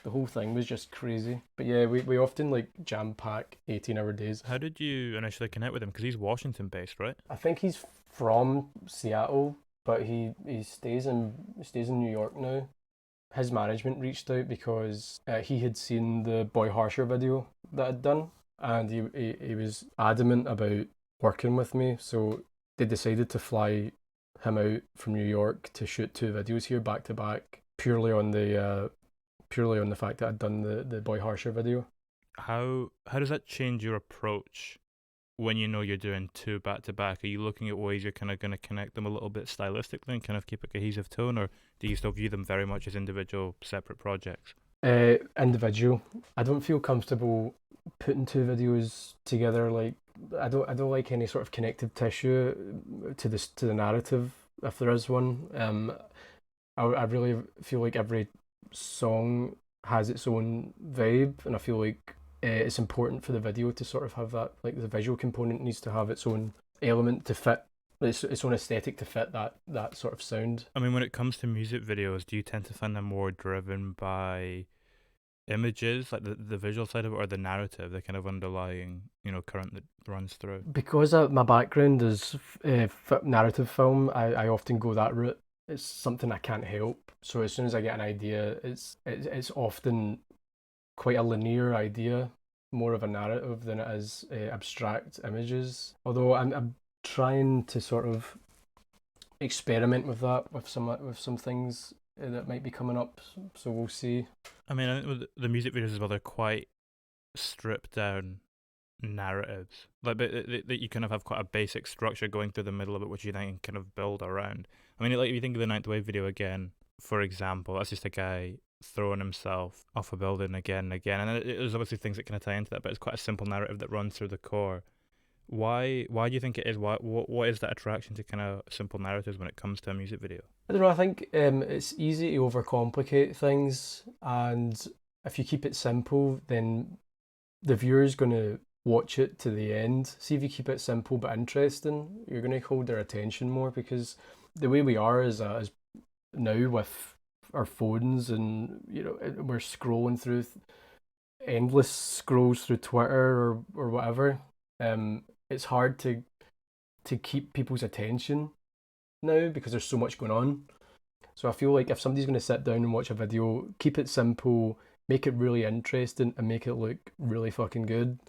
the whole thing was just crazy. But yeah, we often like jam pack 18-hour days. How did you initially connect with him? Because he's Washington based, right? I think he's from Seattle, but he stays in New York now. His management reached out because he had seen the Boy Harsher video that I'd done, and he was adamant about working with me. So they decided to fly him out from New York to shoot 2 videos here back to back, purely on the fact that I'd done the Boy Harsher video. How does that change your approach when you know you're doing 2 back to back? Are you looking at ways you're kind of going to connect them a little bit stylistically and kind of keep a cohesive tone, or do you still view them very much as individual separate projects? Individual. I don't feel comfortable putting 2 videos together. Like I don't like any sort of connective tissue to the narrative, if there is one. I really feel like every song has its own vibe, and I feel like it's important for the video to sort of have that, like the visual component needs to have its own element to fit its own aesthetic to fit that sort of sound. I mean, when it comes to music videos, do you tend to find them more driven by images, like the visual side of it, or the narrative, the kind of underlying, current that runs through? Because my background is narrative film, I often go that route. It's something I can't help. So as soon as I get an idea, it's often quite a linear idea, more of a narrative than it is abstract images. Although I'm trying to sort of experiment with that with some things that might be coming up. So we'll see. I mean, I think with the music videos as well, they're quite stripped down narratives. Like, that you kind of have quite a basic structure going through the middle of it, which you then kind of build around. I mean, like if you think of the Ninth Wave video again, for example, that's just a guy throwing himself off a building again and again, and there's obviously things that kind of tie into that, but it's quite a simple narrative that runs through the core. Why do you think it is? What is that attraction to kind of simple narratives when it comes to a music video? I don't know. I think it's easy to overcomplicate things, and if you keep it simple, then the viewer's going to watch it to the end. See if you keep it simple but interesting, you're going to hold their attention more, because the way we are as now with our phones, and we're scrolling through endless scrolls through Twitter or whatever. It's hard to keep people's attention now because there's so much going on. So I feel like if somebody's going to sit down and watch a video, keep it simple, make it really interesting, and make it look really fucking good.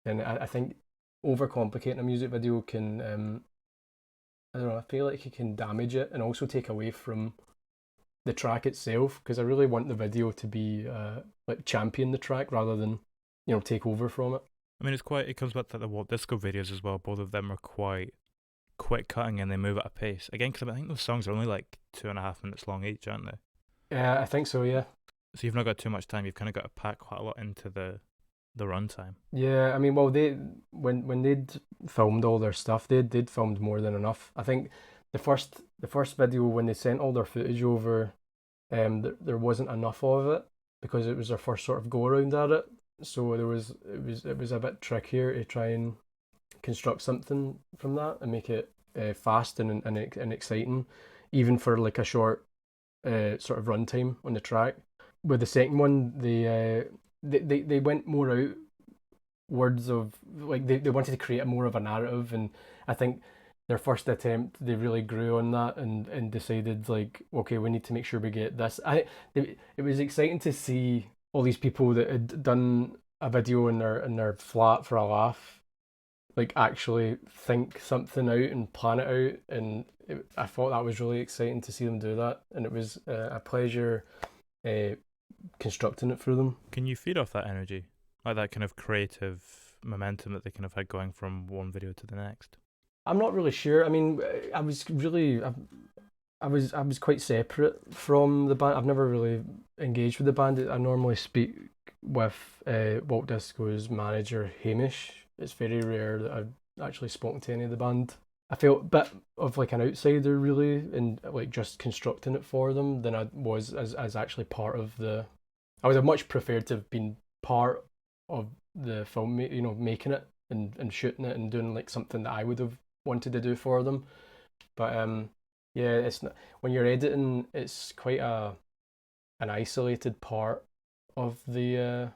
And I think overcomplicating a music video can, I don't know, I feel like it can damage it and also take away from the track itself, because I really want the video to be like champion the track rather than take over from it. I mean, it comes back to the Walt Disco videos as well. Both of them are quite quick cutting and they move at a pace. Again, because I think those songs are only like 2.5 minutes long each, aren't they? Yeah, I think so, yeah. So you've not got too much time. You've kind of got to pack quite a lot into the runtime. Yeah, I mean, well, when they'd filmed all their stuff, they'd filmed more than enough. I think the first video, when they sent all their footage over, there wasn't enough of it because it was their first sort of go around at it. So it was a bit trickier to try and construct something from that and make it fast and exciting, even for like a short sort of runtime on the track. With the second one, they went more out words of, like, they wanted to create more of a narrative, and I think their first attempt they really grew on that and decided, like, okay, we need to make sure we get this. It was exciting to see all these people that had done a video in their flat for a laugh, like, actually think something out and plan it out, and I thought that was really exciting to see them do that, and it was a pleasure constructing it for them. Can you feed off that energy, like that kind of creative momentum that they kind of had going from one video to the next? I'm not really sure. I mean, I was quite separate from the band. I've never really engaged with the band. I normally speak with Walt Disco's manager, Hamish. It's very rare that I've actually spoken to any of the band. I felt a bit of like an outsider, really, in like just constructing it for them than I was as actually part of the. I would have much preferred to have been part of the film, making it and shooting it and doing like something that I would have wanted to do for them. But yeah, it's not, when you're editing, it's quite an isolated part of the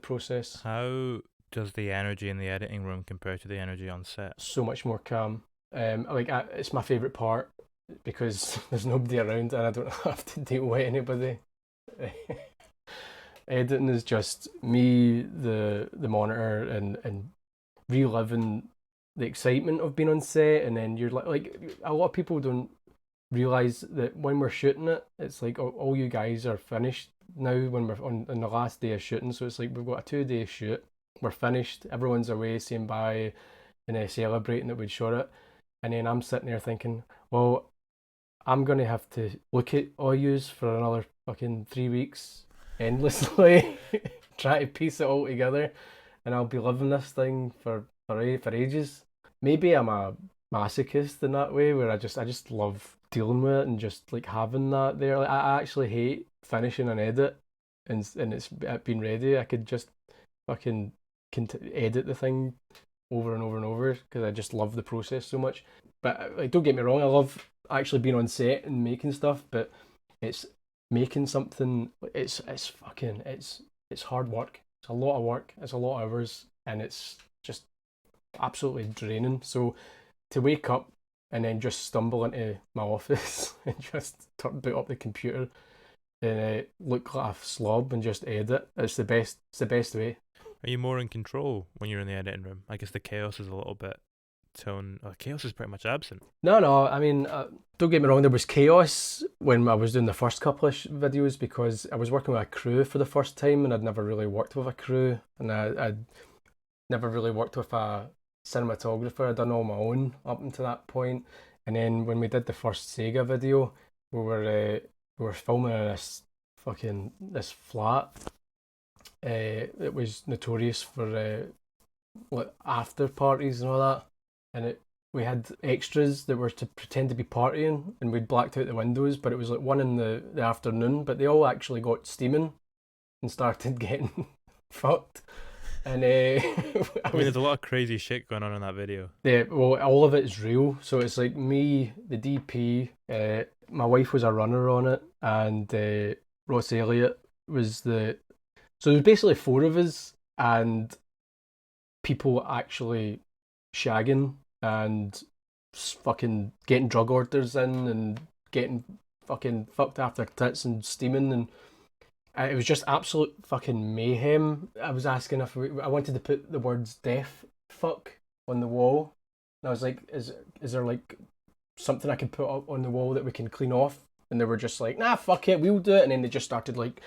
process. How does the energy in the editing room compare to the energy on set? So much more calm. It's my favourite part because there's nobody around and I don't have to deal with anybody. Editing is just me, the monitor, and reliving the excitement of being on set. And then you're like a lot of people don't realise that when we're shooting it, it's like all you guys are finished now when we're on the last day of shooting. So it's like we've got a 2-day shoot, we're finished, everyone's away saying bye and celebrating that we'd shot it. And then I'm sitting there thinking, well, I'm going to have to look at all yous for another fucking 3 weeks endlessly, trying to piece it all together, and I'll be living this thing for ages. Maybe I'm a masochist in that way, where I just love dealing with it and just like having that there. Like, I actually hate finishing an edit and it's been ready. I could just fucking edit the thing over and over and over because I just love the process so much. But like, don't get me wrong, I love actually being on set and making stuff, but it's making something. It's hard work. It's a lot of work. It's a lot of hours, and it's just absolutely draining. So to wake up and then just stumble into my office and just boot up the computer and look like a slob and just edit, it's the best. It's the best way. Are you more in control when you're in the editing room? I guess the chaos is a little bit chaos is pretty much absent. No. I mean, don't get me wrong. There was chaos when I was doing the first couple of videos because I was working with a crew for the first time, and I'd never really worked with a crew, and I'd never really worked with a cinematographer. I'd done all my own up until that point. And then when we did the first Sega video, we were filming in this flat. It was notorious for like after parties and all that, and we had extras that were to pretend to be partying, and we'd blacked out the windows, but it was like 1 in the afternoon, but they all actually got steaming and started getting fucked. And I mean, there's a lot of crazy shit going on in that video. well, all of it is real. So it's like me, the DP, my wife was a runner on it, and Ross Elliott was the. So there was basically four of us, and people actually shagging and fucking getting drug orders in and getting fucking fucked after tits and steaming, and it was just absolute fucking mayhem. I was asking if I wanted to put the words deaf fuck on the wall. And I was like, is there like something I can put up on the wall that we can clean off? And they were just like, nah, fuck it, we'll do it. And then they just started like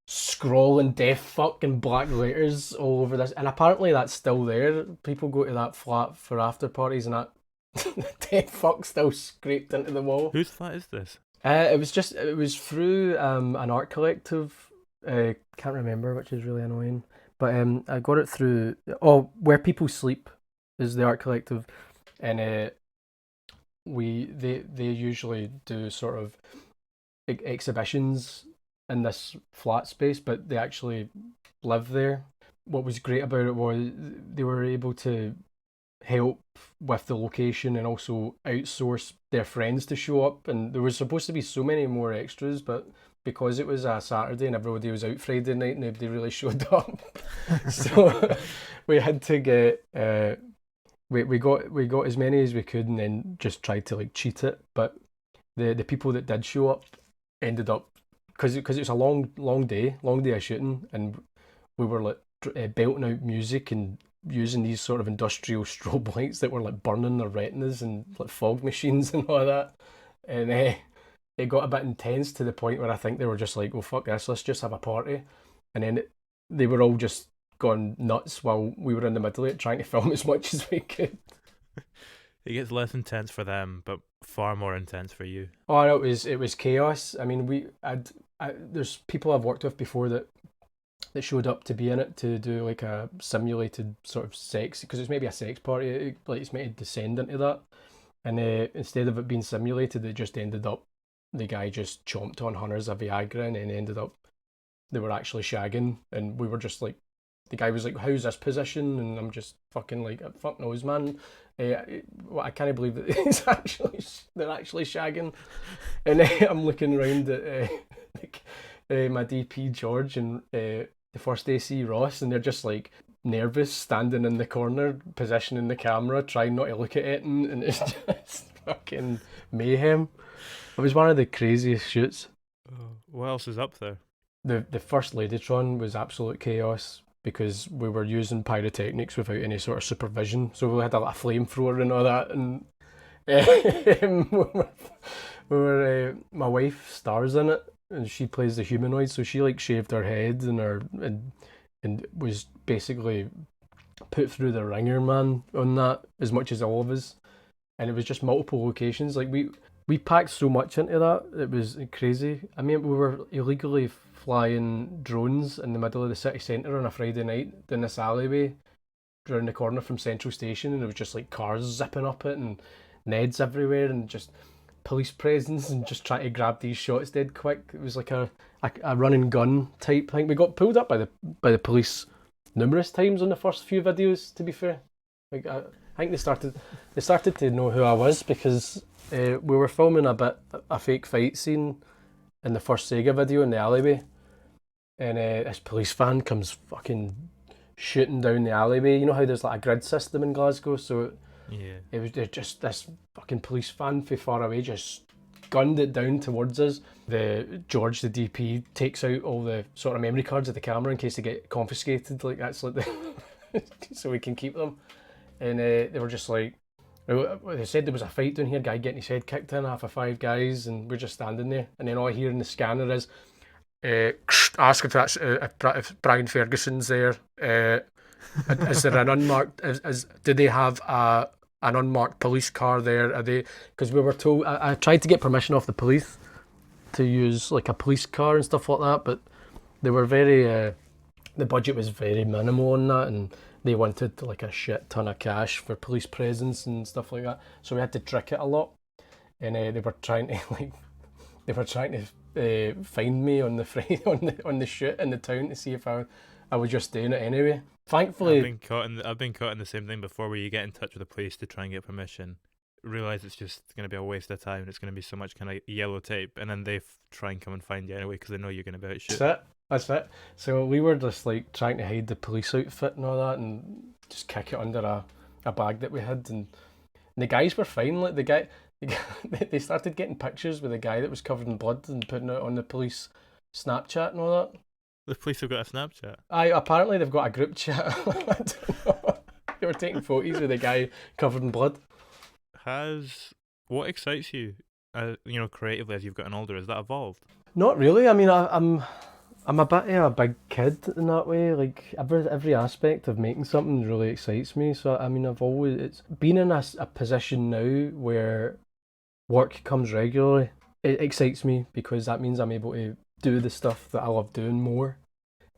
scrawling deaf fuck in black letters all over this. And apparently that's still there. People go to that flat for after parties and that deaf fuck still scraped into the wall. Whose flat is this? It was through an art collective. Can't remember, which is really annoying. But I got it through. Oh, Where People Sleep is the art collective, and they usually do sort of exhibitions in this flat space, but they actually live there. What was great about it was they were able to help with the location and also outsource their friends to show up. And there was supposed to be so many more extras, but because it was a Saturday and everybody was out Friday night, nobody really showed up. So we had to get we got as many as we could, and then just tried to like cheat it. But the people that did show up ended up, because it was a long day of shooting, and we were like belting out music and using these sort of industrial strobe lights that were like burning their retinas and like fog machines and all that. And it got a bit intense to the point where I think they were just like, well, fuck this, let's just have a party. And then they were all just gone nuts while we were in the middle of it trying to film as much as we could. It gets less intense for them, but far more intense for you. Oh, no, it was chaos. I mean, there's people I've worked with before that showed up to be in it to do like a simulated sort of sex, because it's maybe a sex party, like it's meant to descend into that, and instead of it being simulated, it just ended up the guy just chomped on hunters of Viagra, and then ended up they were actually shagging, and we were just like, the guy was like, how's this position? And I'm just fucking like, fuck knows, man. I can't believe that they're actually shagging. And I'm looking around at my DP George and the first AC Ross, and they're just like nervous, standing in the corner, positioning the camera, trying not to look at it, and it's just fucking mayhem. It was one of the craziest shoots. What else is up there? The first Ladytron was absolute chaos, because we were using pyrotechnics without any sort of supervision. So we had a flamethrower and all that, and my wife stars in it, and she plays the humanoid. So she like shaved her head and was basically put through the ringer, man, on that, as much as all of us. And it was just multiple locations. Like we packed so much into that, it was crazy. I mean, we were illegally flying drones in the middle of the city centre on a Friday night down this alleyway around the corner from Central Station, and it was just like cars zipping up it and Neds everywhere and just police presence, and just trying to grab these shots dead quick. It was like a run and gun type thing. We got pulled up by the police numerous times on the first few videos, to be fair. Like I think they started to know who I was, because we were filming a fake fight scene in the first Sega video in the alleyway, and this police van comes fucking shooting down the alleyway. You know how there's like a grid system in Glasgow, so Yeah. it was just this fucking police van from far away just gunned it down towards us. The George, the DP, takes out all the sort of memory cards of the camera in case they get confiscated. Like that's like so we can keep them. And they were just like, they said there was a fight down here, guy getting his head kicked in, half of 5 guys, and we're just standing there. And then all I hear in the scanner is, ask if that's if Bryan Ferguson's there. Is there an unmarked? Do they have an unmarked police car there? Are they? Because we were told. I tried to get permission off the police to use like a police car and stuff like that, but they were very. The budget was very minimal on that, and they wanted like a shit ton of cash for police presence and stuff like that. So we had to trick it a lot, and they were trying to find me on the Friday on the shoot in the town to see if I was just doing it anyway. Thankfully, I've been caught in the same thing before, where you get in touch with the police to try and get permission, realize it's just going to be a waste of time, and it's going to be so much kind of yellow tape, and then they try and come and find you anyway because they know you're going to be out shit. That's it. So we were just like trying to hide the police outfit and all that, and just kick it under a bag that we had, and the guys were fine. Like the guy, they started getting pictures with the guy that was covered in blood and putting it on the police Snapchat and all that. The police have got a Snapchat. Apparently they've got a group chat. I don't know. They were taking photos with the guy covered in blood. What excites you, creatively as you've gotten older? Has that evolved? Not really. I mean, I'm a bit of a big kid in that way. Like every aspect of making something really excites me. So I mean, it's been in a position now where work comes regularly. It excites me because that means I'm able to do the stuff that I love doing more.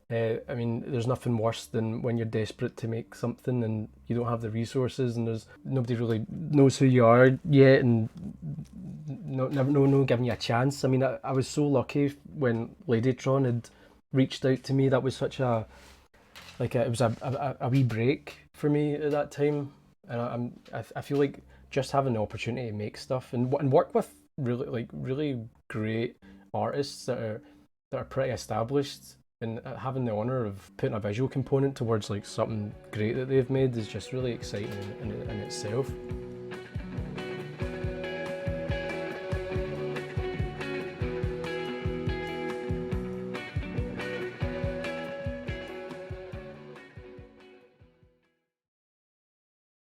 I mean, there's nothing worse than when you're desperate to make something and you don't have the resources and there's nobody really knows who you are yet and no giving you a chance. I mean, I was so lucky when Ladytron had reached out to me. That was such it was a wee break for me at that time, and I feel like just having the opportunity to make stuff and work with really great artists that are pretty established, and having the honour of putting a visual component towards like something great that they've made is just really exciting in itself.